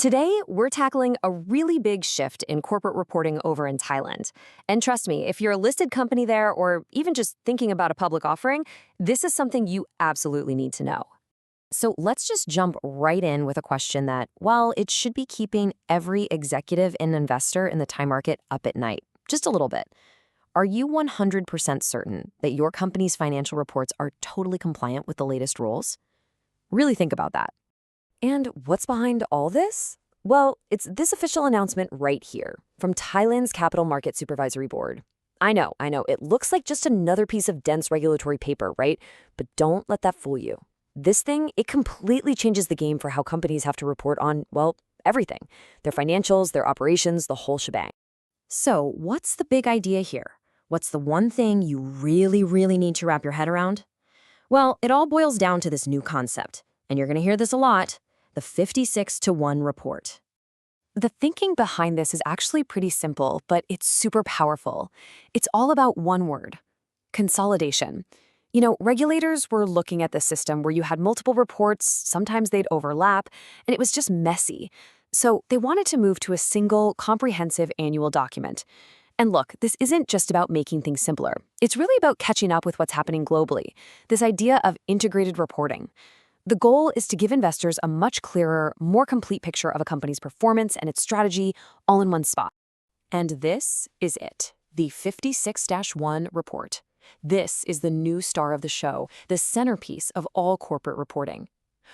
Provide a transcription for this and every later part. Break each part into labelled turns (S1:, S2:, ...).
S1: Today, we're tackling a really big shift in corporate reporting over in Thailand. And trust me, if you're a listed company there or even just thinking about a public offering, this is something you absolutely need to know. So let's just jump right in with a question that, well, it should be keeping every executive and investor in the Thai market up at night, just a little bit. Are you 100% certain that your company's financial reports are totally compliant with the latest rules? Really think about that. And what's behind all this? Well, it's this official announcement right here from Thailand's Capital Market Supervisory Board. I know, it looks like just another piece of dense regulatory paper, right? But don't let that fool you. This thing, it completely changes the game for how companies have to report on, well, everything. Their financials, their operations, the whole shebang. So what's the big idea here? What's the one thing you really need to wrap your head around? Well, it all boils down to this new concept, and you're going to hear this a lot, the 56-to-1 report. The thinking behind this is actually pretty simple, but it's super powerful. It's all about one word: consolidation. You know, regulators were looking at the system where you had multiple reports, sometimes they'd overlap, and it was just messy. So they wanted to move to a single, comprehensive annual document. And look, this isn't just about making things simpler. It's really about catching up with what's happening globally, this idea of integrated reporting. The goal is to give investors a much clearer, more complete picture of a company's performance and its strategy all in one spot. And this is it, the 56-1 report. This is the new star of the show, the centerpiece of all corporate reporting.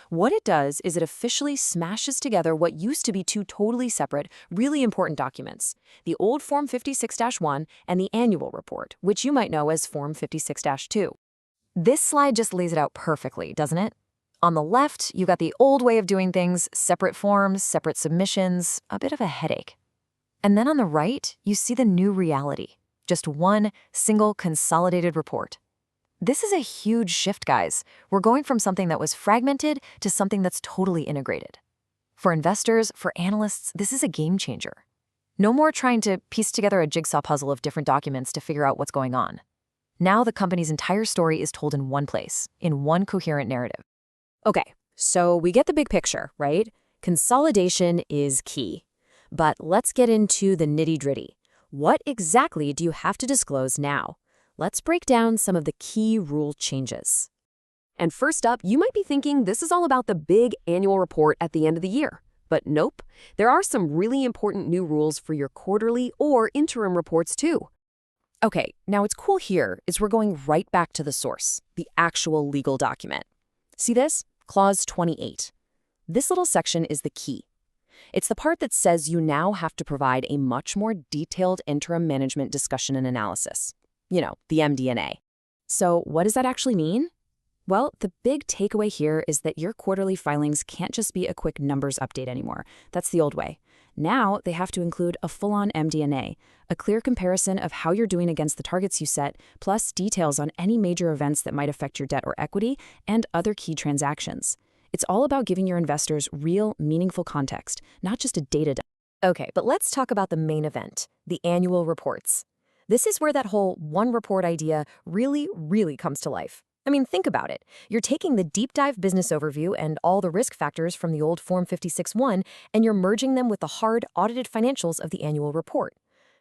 S1: What it does is it officially smashes together what used to be two totally separate, really important documents: the old Form 56-1 and the annual report, which you might know as Form 56-2. This slide just lays it out perfectly, doesn't it? On the left, you got the old way of doing things, separate forms, separate submissions, a bit of a headache. And then on the right, you see the new reality, just one single consolidated report. This is a huge shift, guys. We're going from something that was fragmented to something that's totally integrated. For investors, for analysts, this is a game changer. No more trying to piece together a jigsaw puzzle of different documents to figure out what's going on. Now the company's entire story is told in one place, in one coherent narrative. Okay, so we get the big picture, right? Consolidation is key. But let's get into the nitty-gritty. What exactly do you have to disclose now? Let's break down some of the key rule changes. And first up, you might be thinking this is all about the big annual report at the end of the year. But nope, there are some really important new rules for your quarterly or interim reports too. Okay, now what's cool here is we're going right back to the source, the actual legal document. See this? Clause 28. This little section is the key. It's the part that says you now have to provide a much more detailed interim management discussion and analysis. You know, the MD&A. So what does that actually mean? Well, the big takeaway here is that your quarterly filings can't just be a quick numbers update anymore. That's the old way. Now they have to include a full-on MD&A, a clear comparison of how you're doing against the targets you set, plus details on any major events that might affect your debt or equity and other key transactions. It's all about giving your investors real, meaningful context, not just a data dump. Okay, but let's talk about the main event, the annual reports. This is where that whole one report idea really comes to life. I mean, think about it. You're taking the deep dive business overview and all the risk factors from the old Form 56-1, and you're merging them with the hard, audited financials of the annual report.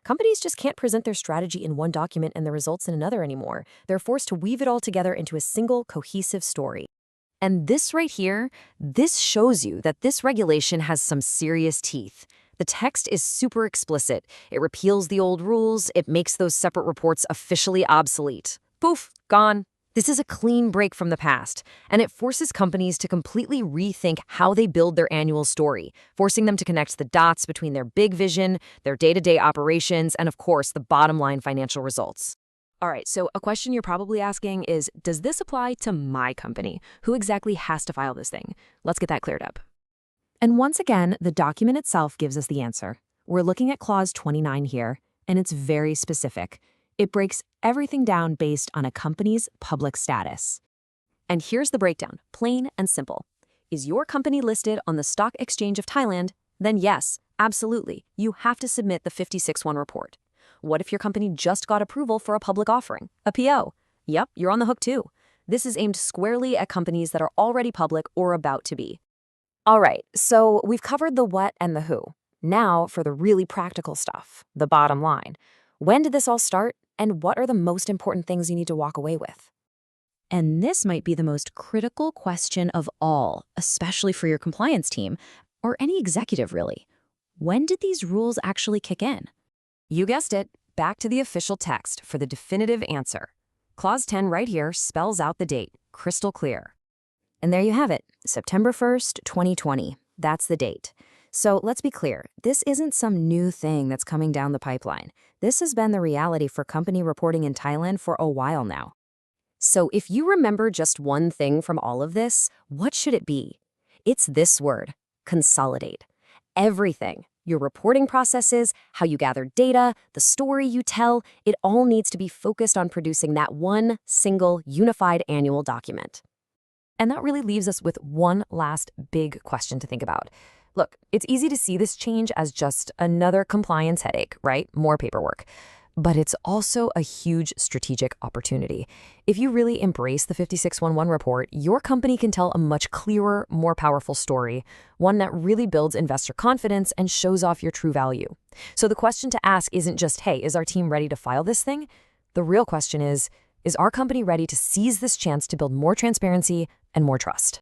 S1: Companies just can't present their strategy in one document and the results in another anymore. They're forced to weave it all together into a single, cohesive story. And this right here, this shows you that this regulation has some serious teeth. The text is super explicit. It repeals the old rules. It makes those separate reports officially obsolete. Poof, gone. This is a clean break from the past, and it forces companies to completely rethink how they build their annual story, forcing them to connect the dots between their big vision, their day-to-day operations, and of course, the bottom-line financial results. All right, so a question you're probably asking is, does this apply to my company? Who exactly has to file this thing? Let's get that cleared up. And once again, the document itself gives us the answer. We're looking at Clause 29 here, and it's very specific. It breaks everything down based on a company's public status. And here's the breakdown, plain and simple. Is your company listed on the Stock Exchange of Thailand? Then yes, absolutely, you have to submit the 56-1 report. What if your company just got approval for a public offering, a PO? Yep, you're on the hook too. This is aimed squarely at companies that are already public or about to be. All right, so we've covered the what and the who. Now for the really practical stuff, the bottom line. When did this all start, and what are the most important things you need to walk away with?
S2: And this might be the most critical question of all, especially for your compliance team, or any executive really. When did these rules actually kick in?
S1: You guessed it, back to the official text for the definitive answer. Clause 10 right here spells out the date, crystal clear. And there you have it, September 1st, 2020. That's the date. So let's be clear, this isn't some new thing that's coming down the pipeline. This has been the reality for company reporting in Thailand for a while now. So if you remember just one thing from all of this, what should it be? It's this word, consolidate. Everything, your reporting processes, how you gather data, the story you tell, it all needs to be focused on producing that one single unified annual document. And that really leaves us with one last big question to think about. Look, it's easy to see this change as just another compliance headache, right? More paperwork. But it's also a huge strategic opportunity. If you really embrace the 5611 report, your company can tell a much clearer, more powerful story, one that really builds investor confidence and shows off your true value. So the question to ask isn't just, hey, is our team ready to file this thing? The real question is our company ready to seize this chance to build more transparency and more trust?